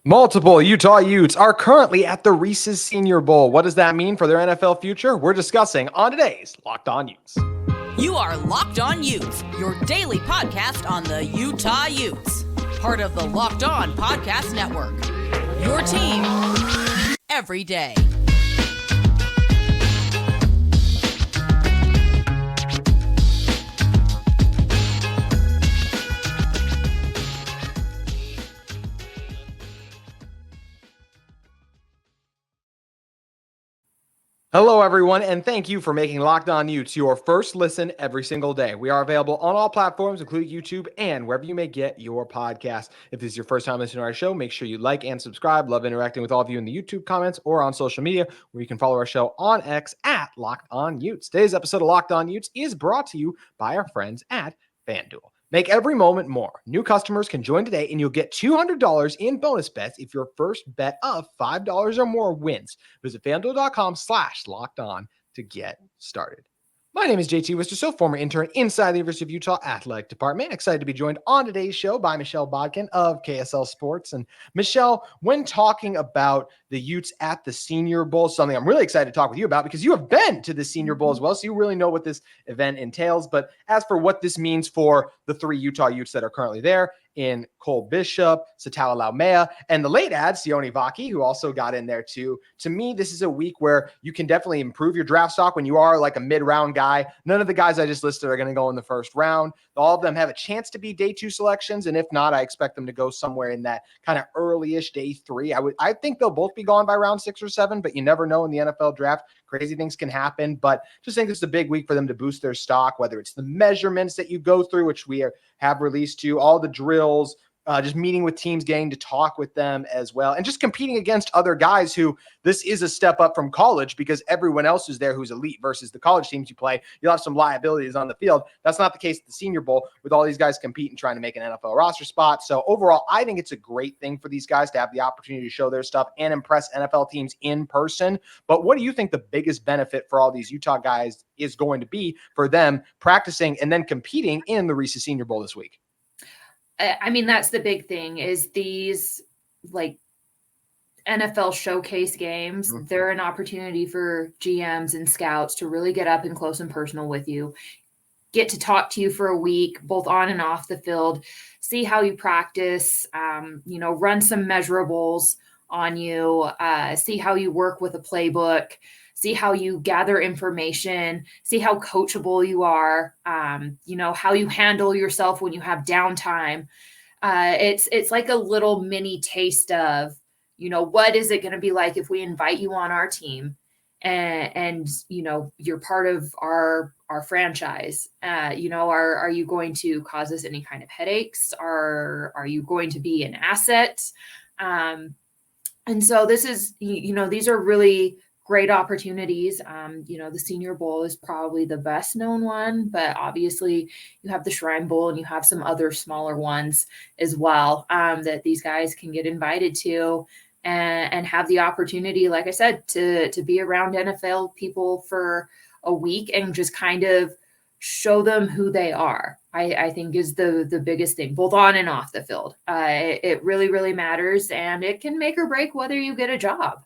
Multiple Utah Utes are currently at the Reese's Senior Bowl. What does that mean for their NFL future? We're discussing on today's Locked On Utes. You are Locked On Utes, your daily podcast on the Utah Utes. Part of the Locked On Podcast Network. Your team every day. Hello, everyone, and thank you for making Locked On Utes your first listen every single day. We are available on all platforms, including YouTube and wherever you may get your podcast. If this is your first time listening to our show, make sure you like and subscribe. Love interacting with all of you in the YouTube comments or on social media, where you can follow our show on X at Locked On Utes. Today's episode of Locked On Utes is brought to you by our friends at FanDuel. Make every moment more. New customers can join today and you'll get $200 in bonus bets if your first bet of $5 or more wins. Visit FanDuel.com/lockedon to get started. My name is JT Wistrcill, former intern inside the University of Utah Athletic Department. Excited to be joined on today's show by Michelle Bodkin of KSL Sports. And Michelle, when talking about the Utes at the Senior Bowl, something I'm really excited to talk with you about because you have been to the Senior Bowl as well, so you really know what this event entails. But as for what this means for the three Utah Utes that are currently there, in Cole Bishop, Sataoa Laumea, and the late ad, Sione Vaki, who also got in there too. To me, this is a week where you can definitely improve your draft stock when you are like a mid-round guy. None of the guys I just listed are going to go in the first round. All of them have a chance to be day 2 selections, and if not, I expect them to go somewhere in that kind of early-ish day 3. I think they'll both be gone by round 6 or 7, but you never know in the NFL draft. Crazy things can happen, but just think it's a big week for them to boost their stock, whether it's the measurements that you go through, which we have released to, all the drills, just meeting with teams, getting to talk with them as well, and just competing against other guys who this is a step up from college because everyone else is there who's elite versus the college teams you play. You'll have some liabilities on the field. That's not the case at the Senior Bowl with all these guys competing, trying to make an NFL roster spot. So overall, I think it's a great thing for these guys to have the opportunity to show their stuff and impress NFL teams in person. But what do you think the biggest benefit for all these Utah guys is going to be for them practicing and then competing in the Reese's Senior Bowl this week? I mean, that's the big thing is these like NFL showcase games. Mm-hmm. They're an opportunity for GMs and scouts to really get up and close and personal with you, get to talk to you for a week, both on and off the field, see how you practice, run some measurables on you, see how you work with a playbook, see how you gather information, see how coachable you are, how you handle yourself when you have downtime. It's like a little mini taste of, what is it going to be like if we invite you on our team and you're part of our franchise. Are you going to cause us any kind of headaches? Are you going to be an asset? And so this is, these are really great opportunities. The Senior Bowl is probably the best known one, but obviously you have the Shrine Bowl and you have some other smaller ones as well that these guys can get invited to and have the opportunity, like I said, to be around NFL people for a week and just kind of show them who they are. I think is the biggest thing, both on and off the field. It really, really matters, and it can make or break whether you get a job.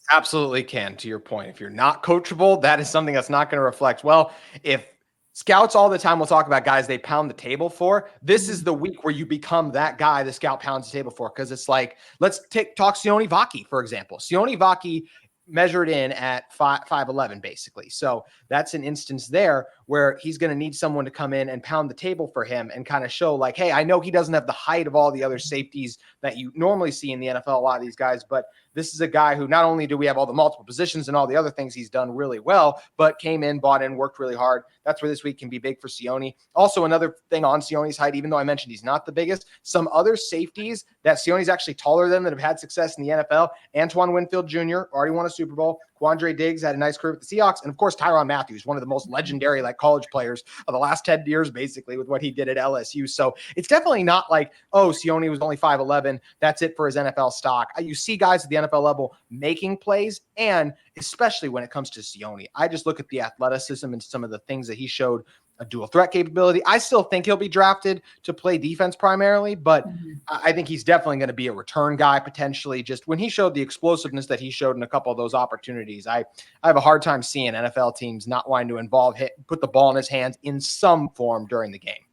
Absolutely can, to your point. If you're not coachable, that is something that's not going to reflect well. If scouts all the time will talk about guys they pound the table for, this is the week where you become that guy the scout pounds the table for, because it's like, let's talk Sione Vaki, for example. Sione Vaki measured in at 5'11", basically. So that's an instance there where he's going to need someone to come in and pound the table for him and kind of show like, hey, I know he doesn't have the height of all the other safeties that you normally see in the NFL, a lot of these guys, but this is a guy who not only do we have all the multiple positions and all the other things he's done really well, but came in, bought in, worked really hard. That's where this week can be big for Sione. Also, another thing on Sione's height, even though I mentioned he's not the biggest, some other safeties that Sione's actually taller than that have had success in the NFL. Antoine Winfield Jr. already won a Super Bowl. Quandre Diggs had a nice career with the Seahawks. And of course, Tyrann Mathieu, one of the most legendary college players of the last 10 years, basically, with what he did at LSU. So it's definitely not like, oh, Sione was only 5'11". That's it for his NFL stock. You see guys at the NFL level making plays, and especially when it comes to Sione, I just look at the athleticism and some of the things that he showed a dual threat capability. I still think he'll be drafted to play defense primarily, but I think he's definitely going to be a return guy potentially. Just when he showed the explosiveness that he showed in a couple of those opportunities, I have a hard time seeing NFL teams not wanting to put the ball in his hands in some form during the game.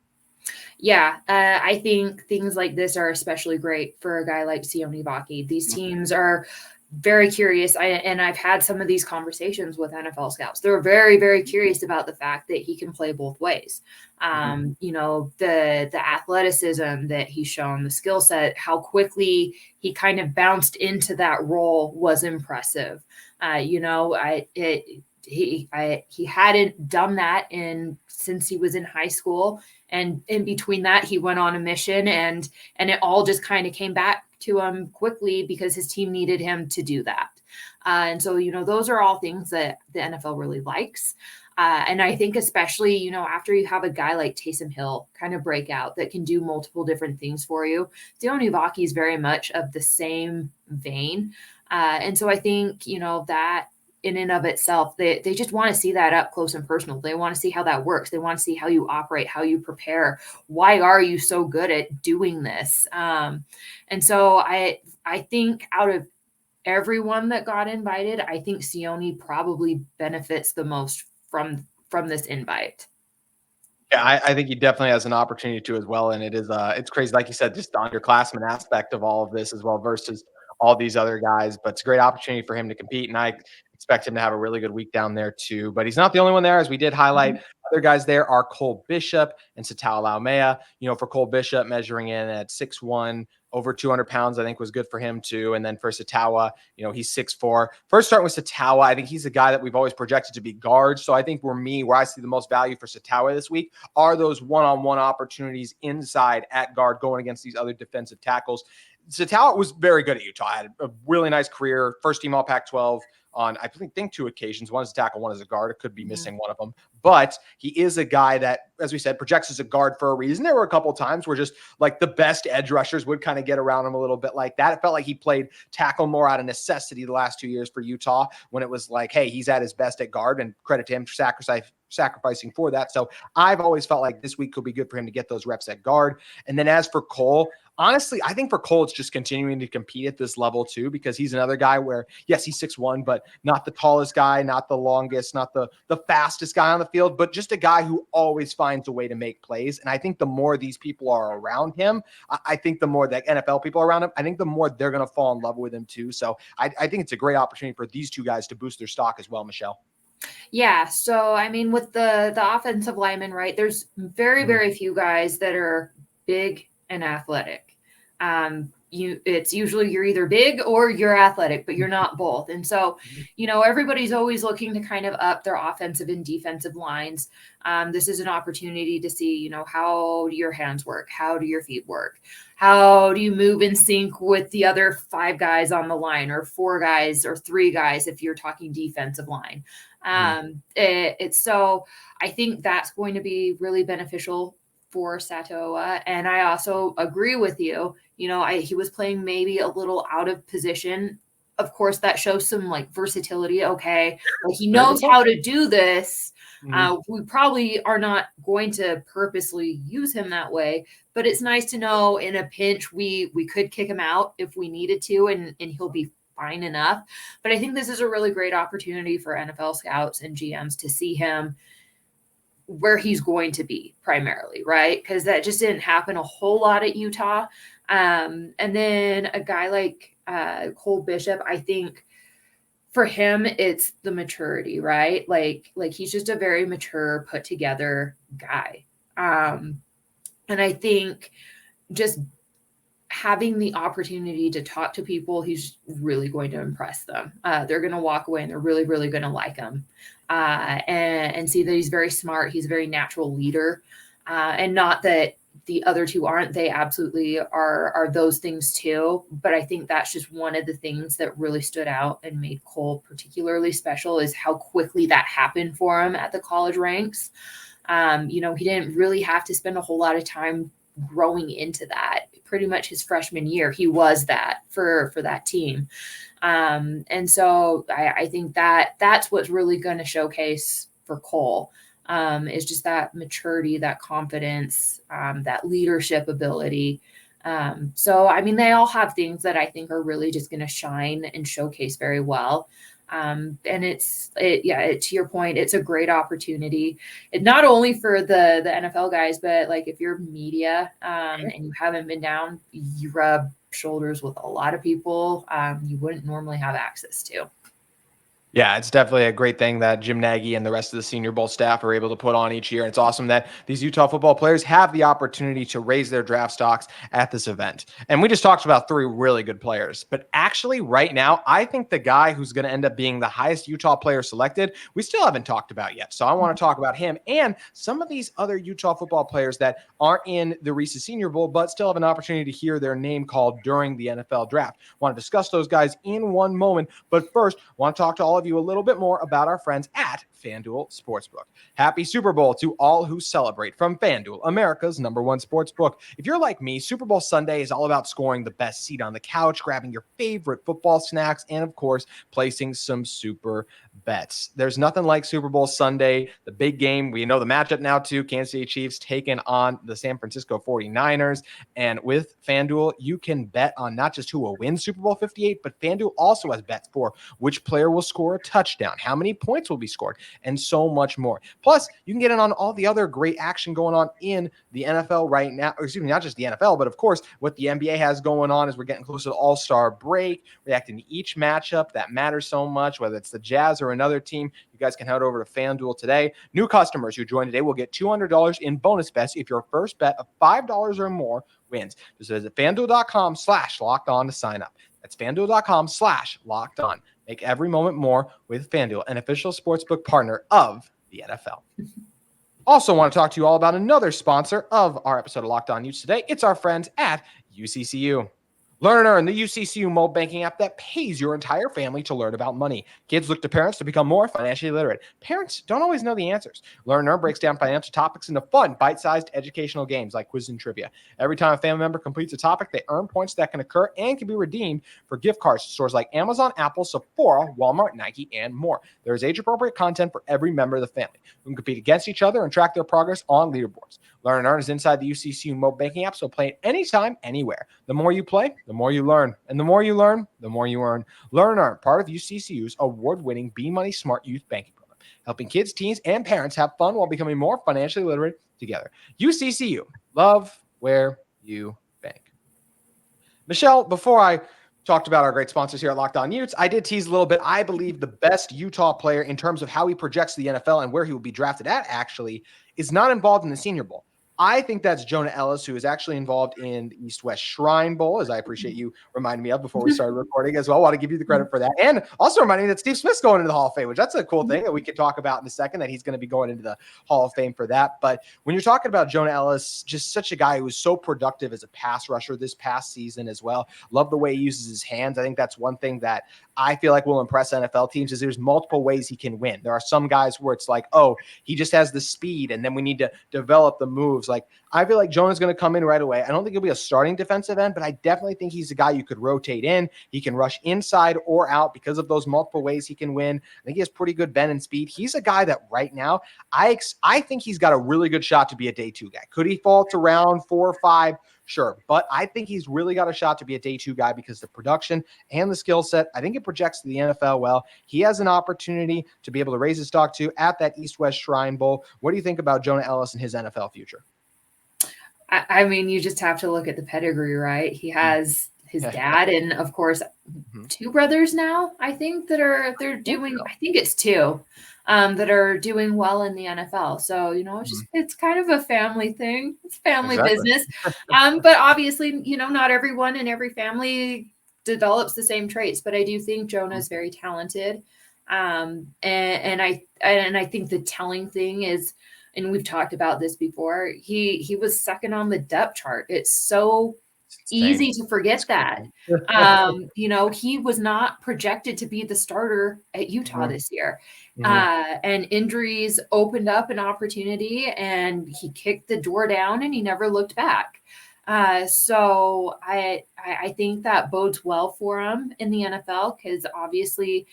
Yeah, I think things like this are especially great for a guy like Sione Vaki. These teams are very curious. And I've had some of these conversations with NFL scouts. They're very, very curious about the fact that he can play both ways. You know, the athleticism that he's shown, the skill set, how quickly he kind of bounced into that role was impressive. You know, he hadn't done that since he was in high school. And in between that, he went on a mission and it all just kind of came back to him quickly because his team needed him to do that. And so, you know, those are all things that the NFL really likes. And I think especially, you know, after you have a guy like Taysom Hill kind of break out that can do multiple different things for you, Sione Vaki is very much of the same vein. And so I think, you know, that in and of itself, they just want to see that up close and personal. They want to see how that works. They want to see how you operate, how you prepare. Why are you so good at doing this? And so I think out of everyone that got invited, I think Sione probably benefits the most from this invite. Yeah, I think he definitely has an opportunity to as well. And it's crazy. Like you said, just the underclassmen aspect of all of this as well versus all these other guys, but it's a great opportunity for him to compete. And I expect him to have a really good week down there too, but he's not the only one there. As we did highlight, other guys there are Cole Bishop and Sataoa Laumea. You know, for Cole Bishop measuring in at 6'1", over 200 pounds, I think was good for him too. And then for Sataoa, you know, he's 6'4". First starting with Sataoa, I think he's a guy that we've always projected to be guard. So I think where I see the most value for Sataoa this week are those one-on-one opportunities inside at guard going against these other defensive tackles. Sataoa was very good at Utah. Had a really nice career, first team all Pac-12 on, I think 2 occasions. One as a tackle, one as a guard. It could be missing one of them. But he is a guy that, as we said, projects as a guard for a reason. There were a couple of times where just like the best edge rushers would kind of get around him a little bit like that. It felt like he played tackle more out of necessity the last 2 years for Utah when it was like, hey, he's at his best at guard, and credit to him for sacrificing for that. So I've always felt like this week could be good for him to get those reps at guard. And then as for Cole, honestly, I think for Cole, it's just continuing to compete at this level too, because he's another guy where, yes, he's 6'1", but not the tallest guy, not the longest, not the fastest guy on the field, but just a guy who always finds a way to make plays. And I think the more these people are around him, I think the more that NFL people are around him, I think the more they're going to fall in love with him too. So I think it's a great opportunity for these two guys to boost their stock as well, Michelle. Yeah. So, I mean, with the offensive linemen, right, there's very, very few guys that are big and athletic. It's usually you're either big or you're athletic, but you're not both. And so, you know, everybody's always looking to kind of up their offensive and defensive lines. This is an opportunity to see, you know, how do your hands work? How do your feet work? How do you move in sync with the other 5 guys on the line, or 4 guys, or 3 guys if you're talking defensive line? So I think that's going to be really beneficial for Sataoa. And I also agree with you. You know, he was playing maybe a little out of position. Of course, that shows some like versatility. Okay, well, he knows how to do this. We probably are not going to purposely use him that way, but it's nice to know in a pinch we could kick him out if we needed to, and he'll be fine enough. But I think this is a really great opportunity for NFL scouts and GMs to see him where he's going to be primarily, right? Because that just didn't happen a whole lot at Utah. And then a guy like Cole Bishop, I think for him, it's the maturity, right? Like he's just a very mature, put together guy. And I think just having the opportunity to talk to people, he's really going to impress them. They're going to walk away and they're really, really going to like him and see that he's very smart. He's a very natural leader. And not that the other two aren't, they absolutely are those things too. But I think that's just one of the things that really stood out and made Cole particularly special is how quickly that happened for him at the college ranks. You know, he didn't really have to spend a whole lot of time growing into that. Pretty much his freshman year, he was that for that team. And so I think that's what's really going to showcase for Cole. is just that maturity, that confidence, that leadership ability. So, I mean, they all have things that I think are really just going to shine and showcase very well. And to your point, it's a great opportunity. Not only for the NFL guys, but like if you're media and you haven't been down, you rub shoulders with a lot of people you wouldn't normally have access to. Yeah, it's definitely a great thing that Jim Nagy and the rest of the Senior Bowl staff are able to put on each year. And it's awesome that these Utah football players have the opportunity to raise their draft stocks at this event. And we just talked about 3 really good players. But actually, right now, I think the guy who's going to end up being the highest Utah player selected, we still haven't talked about yet. So I want to talk about him and some of these other Utah football players that aren't in the Reese Senior Bowl, but still have an opportunity to hear their name called during the NFL draft. I want to discuss those guys in one moment. But first, I want to talk to all of you a little bit more about our friends at FanDuel Sportsbook. Happy Super Bowl to all who celebrate from FanDuel, America's #1 sportsbook. If you're like me, Super Bowl Sunday is all about scoring the best seat on the couch, grabbing your favorite football snacks, and of course, placing some super bets. There's nothing like Super Bowl Sunday, the big game. We know the matchup now too. Kansas City Chiefs taking on the San Francisco 49ers. And with FanDuel, you can bet on not just who will win Super Bowl 58, but FanDuel also has bets for which player will score a touchdown, how many points will be scored, and so much more. Plus, you can get in on all the other great action going on in the NFL right now. Excuse me, not just the NFL, but of course, what the NBA has going on as we're getting close to the All-Star break, reacting to each matchup that matters so much, whether it's the Jazz or another team. You guys can head over to FanDuel today. New customers who join today will get $200 in bonus bets if your first bet of $5 or more wins. Just visit FanDuel.com/lockedon to sign up. That's FanDuel.com/lockedon. Make every moment more with FanDuel, an official sportsbook partner of the NFL. Also want to talk to you all about another sponsor of our episode of Locked On Utes today. It's our friends at UCCU. Learn and Earn, the UCCU mobile banking app that pays your entire family to learn about money. Kids look to parents to become more financially literate. Parents don't always know the answers. Learn and Earn breaks down financial topics into fun, bite-sized educational games like quiz and trivia. Every time a family member completes a topic, they earn points that can occur and can be redeemed for gift cards to stores like Amazon, Apple, Sephora, Walmart, Nike, and more. There is age-appropriate content for every member of the family who can compete against each other and track their progress on leaderboards. Learn and Earn is inside the UCCU mobile banking app, so play it anytime, anywhere. The more you play, the more you learn. And the more you learn, the more you earn. Learn and Earn, part of UCCU's award-winning Be Money Smart Youth Banking Program, helping kids, teens, and parents have fun while becoming more financially literate together. UCCU, love where you bank. Michelle, before I talked about our great sponsors here at Locked On Utes, I did tease a little bit. I believe the best Utah player in terms of how he projects to the NFL and where he will be drafted at actually is not involved in the Senior Bowl. I think that's Jonah Ellis, who is actually involved in the East-West Shrine Bowl, as I appreciate you reminding me of before we started recording as well. I want to give you the credit for that. And also reminding me that Steve Smith's going into the Hall of Fame, which that's a cool thing that we could talk about in a second, that he's going to be going into the Hall of Fame for that. But when you're talking about Jonah Ellis, just such a guy who was so productive as a pass rusher this past season as well. Love the way he uses his hands. I think that's one thing that I feel like will impress NFL teams is there's multiple ways he can win. There are some guys where it's like, oh, he just has the speed and then we need to develop the moves. Like, I feel like Jonah's going to come in right away. I don't think he'll be a starting defensive end, but I definitely think he's a guy you could rotate in. He can rush inside or out because of those multiple ways he can win. I think he has pretty good bend and speed. He's a guy that right now, I think he's got a really good shot to be a day 2 guy. Could he fall to round 4 or 5? Sure. But I think he's really got a shot to be a day 2 guy because the production and the skill set, I think it projects to the NFL well. He has an opportunity to be able to raise his stock too at that East-West Shrine Bowl. What do you think about Jonah Ellis and his NFL future? I mean, you just have to look at the pedigree, right? He has his dad and, of course, 2 brothers now, I think, they're doing, I think it's 2 that are doing well in the NFL. So, it's kind of a family thing. It's family business. But obviously, not everyone in every family develops the same traits, but I do think Jonah is very talented. And I think the telling thing is, and we've talked about this before, he was second on the depth chart. It's so easy to forget that. He was not projected to be the starter at Utah this year. And injuries opened up an opportunity and he kicked the door down and he never looked back. So I think that bodes well for him in the NFL because obviously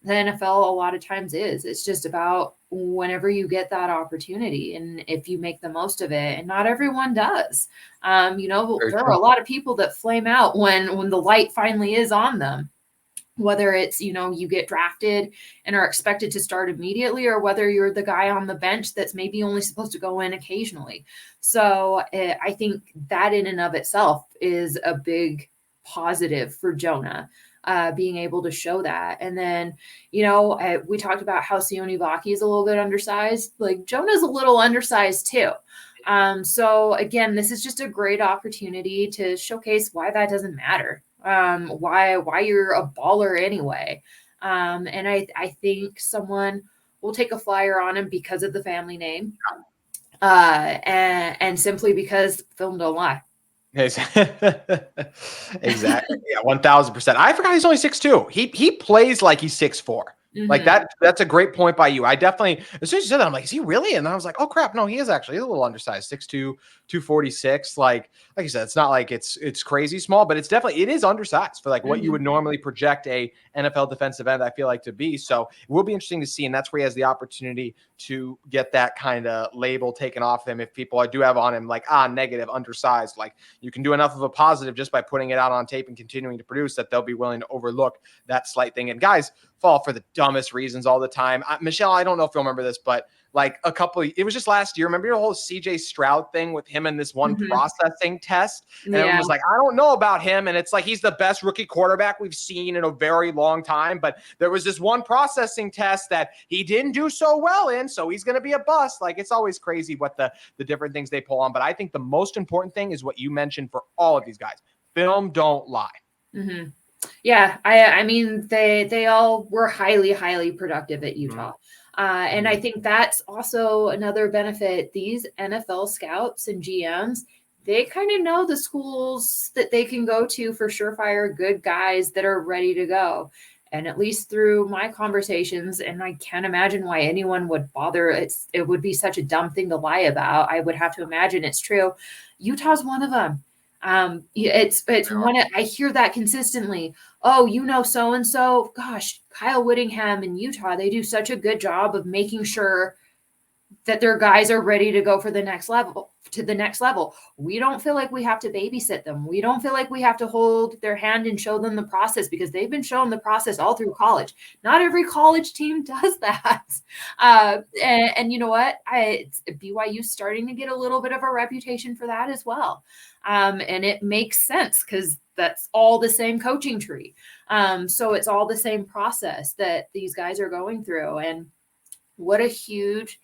the NFL a lot of times is. It's just about whenever you get that opportunity and if you make the most of it, and not everyone does. You know, there are a lot of people that flame out when the light finally is on them. Whether it's, you know, you get drafted and are expected to start immediately, or whether you're the guy on the bench that's maybe only supposed to go in occasionally. So I think that in and of itself is a big positive for Jonah, being able to show that. And then, you know, we talked about how Sione Vaki is a little bit undersized. Like, Jonah's a little undersized too. So again, this is just a great opportunity to showcase why that doesn't matter. Why you're a baller anyway. And I think someone will take a flyer on him because of the family name. And simply because film don't lie. Exactly. Yeah, 1000%. I forgot he's only 6'2". He plays like he's 6'4". Like that's a great point by you. I definitely, as soon as you said that, I'm like, is he really? And then I was like, oh crap, no, he is actually. He's a little undersized, 6'2", 246. Like you said, it's not like it's crazy small, but it is undersized for like what you would normally project a NFL defensive end, I feel like, to be. So it will be interesting to see, and that's where he has the opportunity to get that kind of label taken off him. If people do have on him like negative, undersized, like you can do enough of a positive just by putting it out on tape and continuing to produce that they'll be willing to overlook that slight thing. And guys fall for the dumbest reasons all the time. Michelle, I don't know if you'll remember this, but like it was just last year. Remember your whole CJ Stroud thing with him and this one processing test? And everyone was like, I don't know about him. And it's like, he's the best rookie quarterback we've seen in a very long time. But there was this one processing test that he didn't do so well in. So he's going to be a bust. Like, it's always crazy what the different things they pull on. But I think the most important thing is what you mentioned for all of these guys. Film don't lie. Mm-hmm. Yeah, I mean, they all were highly, highly productive at Utah. And I think that's also another benefit. These NFL scouts and GMs, they kind of know the schools that they can go to for surefire good guys that are ready to go. And at least through my conversations, and I can't imagine why anyone would bother. It would be such a dumb thing to lie about. I would have to imagine it's true. Utah's one of them. It's one. I hear that consistently. Oh, you know, so-and-so, gosh, Kyle Whittingham in Utah, they do such a good job of making sure that their guys are ready to go for the next level. We don't feel like we have to babysit them. We don't feel like we have to hold their hand and show them the process, because they've been shown the process all through college. Not every college team does that. And you know what? BYU's starting to get a little bit of a reputation for that as well. And it makes sense because that's all the same coaching tree. So it's all the same process that these guys are going through. And what a huge,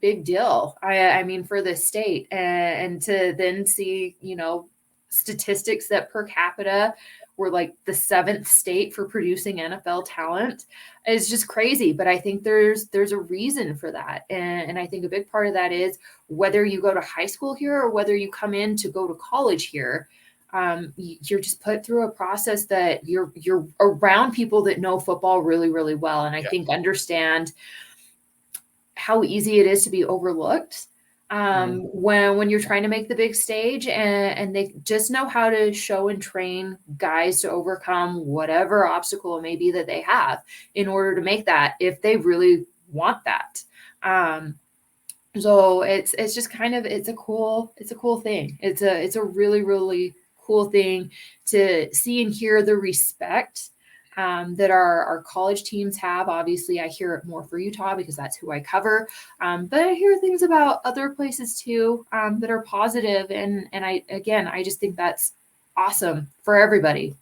big deal. I mean, for the state, and to then see, you know, statistics that per capita were like the 7th state for producing NFL talent is just crazy. But I think there's a reason for that. And I think a big part of that is whether you go to high school here or whether you come in to go to college here, you're just put through a process that you're around people that know football really, really well. And I think understand how easy it is to be overlooked when you're trying to make the big stage, and they just know how to show and train guys to overcome whatever obstacle it may be that they have in order to make that, if they really want that. So it's just kind of, it's a cool thing. It's a really, really cool thing to see and hear the respect that our college teams have. Obviously, I hear it more for Utah because that's who I cover. But I hear things about other places too that are positive. And I just think that's awesome for everybody.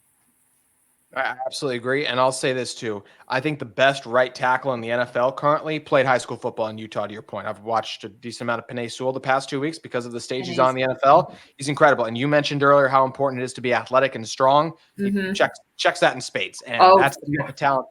I absolutely agree. And I'll say this too. I think the best right tackle in the NFL currently played high school football in Utah, to your point. I've watched a decent amount of Penei Sewell the past 2 weeks because of the stage he's on in the NFL. He's incredible. And you mentioned earlier how important it is to be athletic and strong. He checks that in spades. And that's the type of talent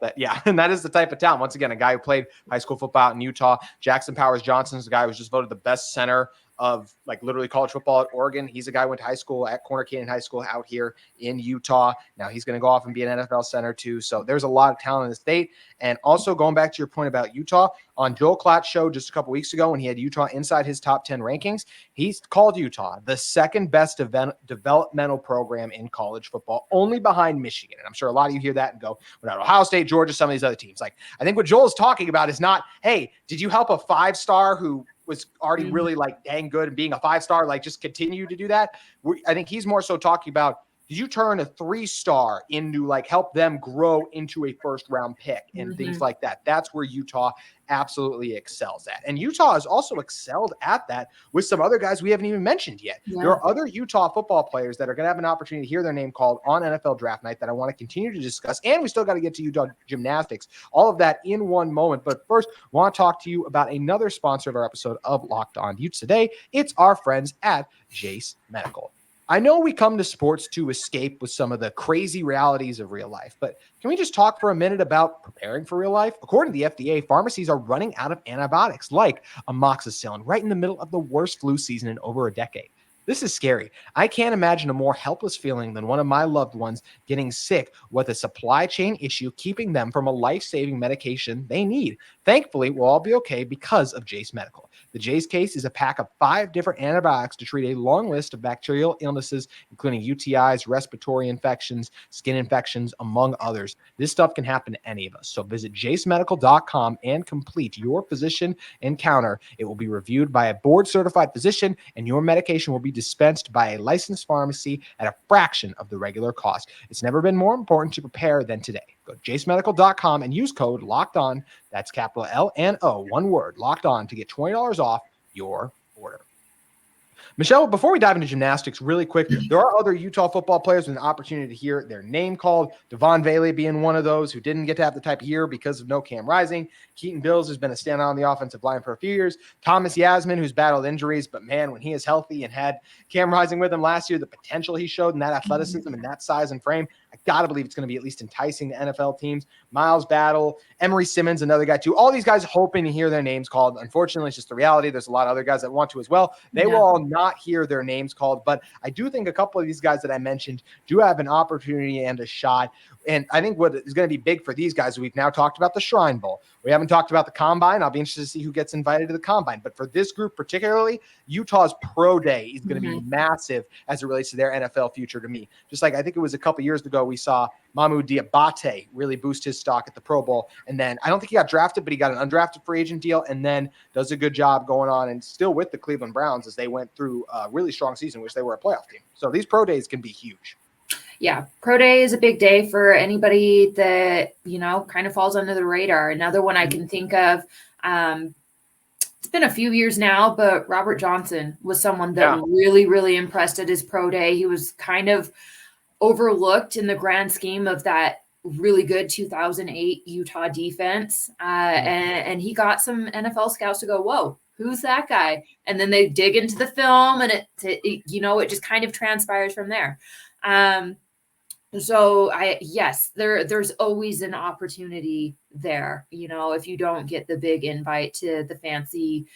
and that is the type of talent. Once again, a guy who played high school football out in Utah. Jackson Powers Johnson is a guy who was just voted the best center of like literally college football at Oregon. He's a guy who went to high school at Corner Canyon High School out here in Utah. Now he's going to go off and be an NFL center too. So there's a lot of talent in the state. And also going back to your point about Utah, on Joel Klatt's show just a couple weeks ago when he had Utah inside his top 10 rankings, he's called Utah the second best developmental program in college football, only behind Michigan. And I'm sure a lot of you hear that and go, what about Ohio State, Georgia, some of these other teams? Like, I think what Joel is talking about is not, hey, did you help a 5-star who was already really like dang good and being a 5-star, like just continue to do that? I think he's more so talking about, did you turn a 3-star into like help them grow into a first-round pick and things like that? That's where Utah absolutely excels at. And Utah has also excelled at that with some other guys we haven't even mentioned yet. Yeah. There are other Utah football players that are going to have an opportunity to hear their name called on NFL Draft Night that I want to continue to discuss. And we still got to get to Utah Gymnastics. All of that in one moment. But first, I want to talk to you about another sponsor of our episode of Locked On Utes today. It's our friends at Jace Medical. I know we come to sports to escape with some of the crazy realities of real life, but can we just talk for a minute about preparing for real life? According to the FDA, pharmacies are running out of antibiotics like amoxicillin right in the middle of the worst flu season in over a decade. This is scary. I can't imagine a more helpless feeling than one of my loved ones getting sick with a supply chain issue keeping them from a life-saving medication they need. Thankfully, we'll all be okay because of Jace Medical. The Jace case is a pack of 5 different antibiotics to treat a long list of bacterial illnesses, including UTIs, respiratory infections, skin infections, among others. This stuff can happen to any of us. So visit jacemedical.com and complete your physician encounter. It will be reviewed by a board-certified physician, and your medication will be dispensed by a licensed pharmacy at a fraction of the regular cost. It's never been more important to prepare than today. Go to jacemedical.com and use code LOCKEDON. That's capital LNO, one word, locked on, to get $20 off your order. Michelle, before we dive into gymnastics really quick, there are other Utah football players with an opportunity to hear their name called. Devon Vele being one of those who didn't get to have the type of year because of no Cam Rising. Keaton Bills has been a standout on the offensive line for a few years. Thomas Yasmin, who's battled injuries, but man, when he is healthy and had Cam Rising with him last year, the potential he showed in that athleticism and that size and frame, I got to believe it's going to be at least enticing to NFL teams. Miles Battle, Emery Simmons, another guy too. All these guys hoping to hear their names called. Unfortunately, it's just the reality. There's a lot of other guys that want to as well. They will all not hear their names called, but I do think a couple of these guys that I mentioned do have an opportunity and a shot. And I think what is going to be big for these guys, we've now talked about the Shrine Bowl. We haven't talked about the Combine. I'll be interested to see who gets invited to the Combine. But for this group particularly, Utah's Pro Day is going to be massive as it relates to their NFL future to me. Just like I think it was a couple years ago, we saw Mamu Diabate really boost his stock at the Pro Bowl. And then I don't think he got drafted, but he got an undrafted free agent deal and then does a good job going on and still with the Cleveland Browns as they went through a really strong season, which they were a playoff team. So these Pro Days can be huge. Yeah, Pro Day is a big day for anybody that, you know, kind of falls under the radar. Another one I can think of, it's been a few years now, but Robert Johnson was someone that really, really impressed at his Pro Day. He was kind of overlooked in the grand scheme of that really good 2008 Utah defense. And he got some NFL scouts to go, whoa, who's that guy? And then they dig into the film and it you know, it just kind of transpires from there. So there's always an opportunity there. You know, if you don't get the big invite to the fancy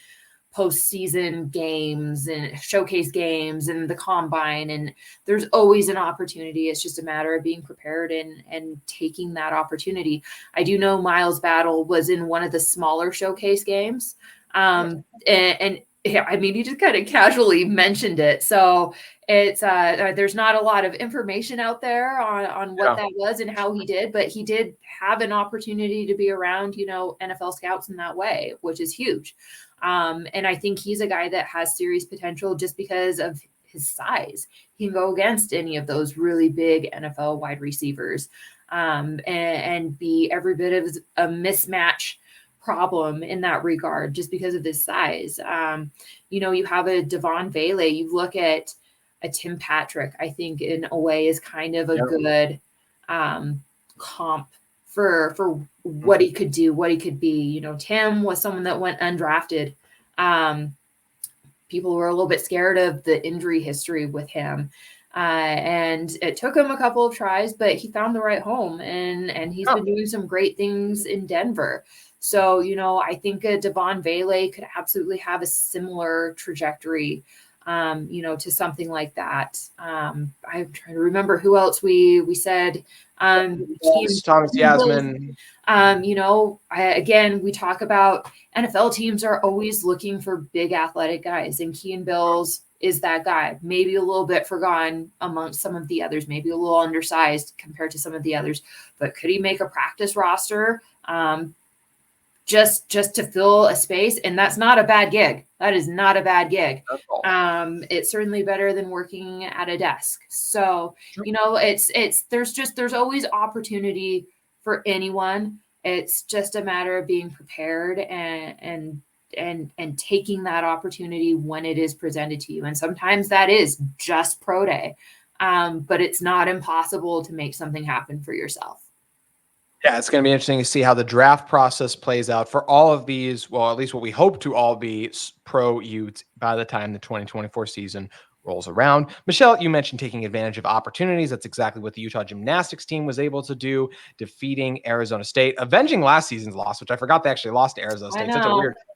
postseason games and showcase games and the Combine, and there's always an opportunity. It's just a matter of being prepared and taking that opportunity. I do know Miles Battle was in one of the smaller showcase games. And I mean, he just kind of casually mentioned it. So it's there's not a lot of information out there on what that was and how he did, but he did have an opportunity to be around, you know, NFL scouts in that way, which is huge. And I think he's a guy that has serious potential just because of his size. He can go against any of those really big NFL wide receivers and be every bit of a mismatch problem in that regard just because of his size. You know, you have a Devon Vele, you look at a Tim Patrick, I think in a way is kind of a good comp for what he could do, what he could be. You know, Tim was someone that went undrafted. People were a little bit scared of the injury history with him. And it took him a couple of tries, but he found the right home and he's been doing some great things in Denver. So, you know, I think Devon Vele could absolutely have a similar trajectory, you know, to something like that. I'm trying to remember who else we said. Thomas Yasmin. You know, we talk about NFL teams are always looking for big athletic guys, and Kean Bills is that guy, maybe a little bit forgotten amongst some of the others, maybe a little undersized compared to some of the others, but could he make a practice roster just to fill a space? And that's not a bad gig. That is not a bad gig. It's certainly better than working at a desk. So, there's always opportunity for anyone. It's just a matter of being prepared and taking that opportunity when it is presented to you. And sometimes that is just pro day. But it's not impossible to make something happen for yourself. Yeah, it's going to be interesting to see how the draft process plays out for all of these. Well, at least what we hope to all be pro Utes by the time the 2024 season rolls around. Michelle, you mentioned taking advantage of opportunities. That's exactly what the Utah Gymnastics team was able to do, defeating Arizona State, avenging last season's loss, which I forgot they actually lost to Arizona State.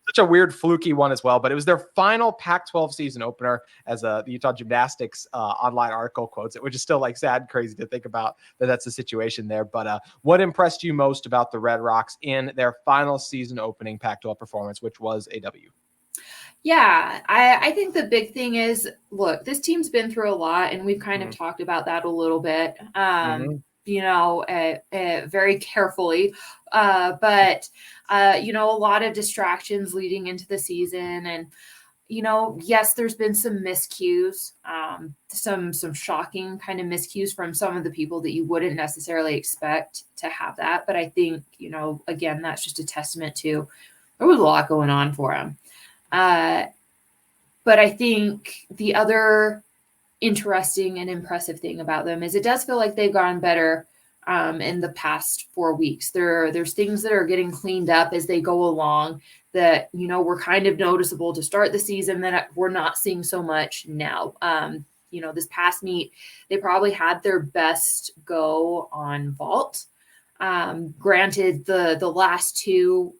Such a weird fluky one as well, but it was their final Pac-12 season opener, as the Utah Gymnastics online article quotes it, which is still like sad and crazy to think about that's the situation there. But what impressed you most about the Red Rocks in their final season opening Pac-12 performance, which was a W? Yeah, I think the big thing is, look, this team's been through a lot, and we've kind of talked about that a little bit, very carefully. But a lot of distractions leading into the season. And, yes, there's been some miscues, some shocking kind of miscues from some of the people that you wouldn't necessarily expect to have that. But I think, again, that's just a testament to there was a lot going on for them. But I think the other interesting and impressive thing about them is it does feel like they've gotten better in the past 4 weeks. There's things that are getting cleaned up as they go along that, were kind of noticeable to start the season that we're not seeing so much now. This past meet, they probably had their best go on vault. Granted, the last two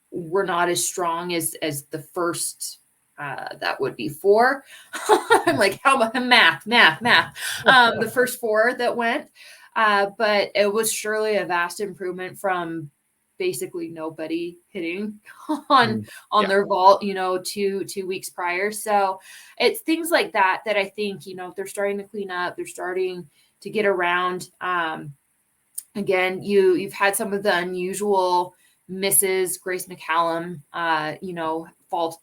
were not as strong as the first. That would be 4. I'm like, how about math? The first 4 that went, but it was surely a vast improvement from basically nobody hitting on their vault, 2 weeks prior. So it's things like that I think, they're starting to clean up. They're starting to get around. Again, you've had some of the unusual misses. Grace McCallum,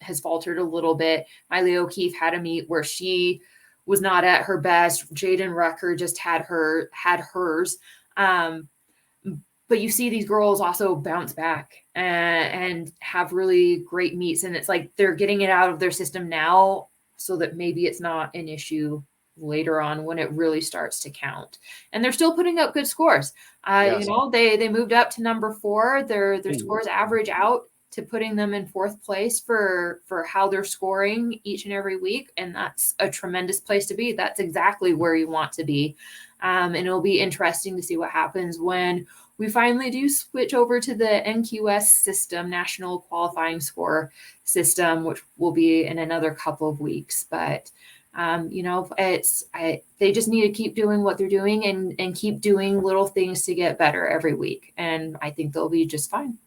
has faltered a little bit. Miley O'Keefe had a meet where she was not at her best. Jaden Rucker just had hers. But you see these girls also bounce back and have really great meets. And it's like they're getting it out of their system now so that maybe it's not an issue later on when it really starts to count. And they're still putting up good scores. Yes. They moved up to number 4. Their scores average out to putting them in 4th place for how they're scoring each and every week. And that's a tremendous place to be. That's exactly where you want to be. And it'll be interesting to see what happens when we finally do switch over to the NQS system, National Qualifying Score system, which will be in another couple of weeks. But they just need to keep doing what they're doing and keep doing little things to get better every week. And I think they'll be just fine.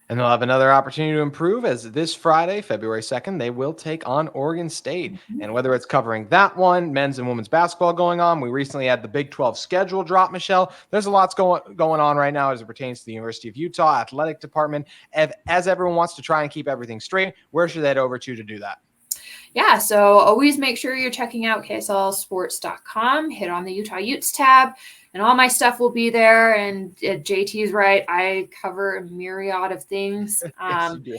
And they'll have another opportunity to improve as this Friday, February 2nd, they will take on Oregon State. And whether it's covering that one, men's and women's basketball going on, we recently had the Big 12 schedule drop, Michelle. There's a lot going on right now as it pertains to the University of Utah athletic department. As everyone wants to try and keep everything straight, where should they head over to do that? Yeah, so always make sure you're checking out KSLSports.com. Hit on the Utah Utes tab, and all my stuff will be there. And JT is right. I cover a myriad of things. Yes, you do.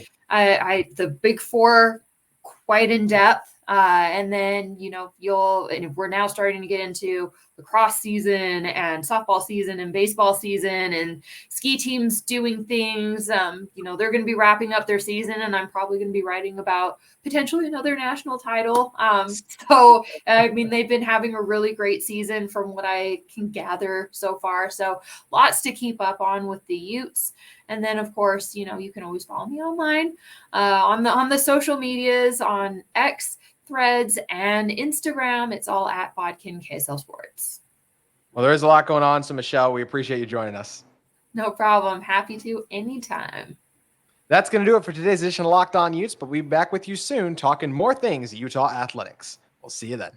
The Big 4, quite in depth. And then, we're now starting to get into lacrosse season and softball season and baseball season and ski teams doing things. They're going to be wrapping up their season, and I'm probably going to be writing about potentially another national title. They've been having a really great season from what I can gather so far. So lots to keep up on with the Utes. And then, of course, you can always follow me online on the social medias, on X, Threads, and Instagram. It's all at Bodkin KSL Sports. Well, there is a lot going on. So, Michelle, we appreciate you joining us. No problem. Happy to anytime. That's going to do it for today's edition of Locked On Utes, but we'll be back with you soon talking more things Utah athletics. We'll see you then.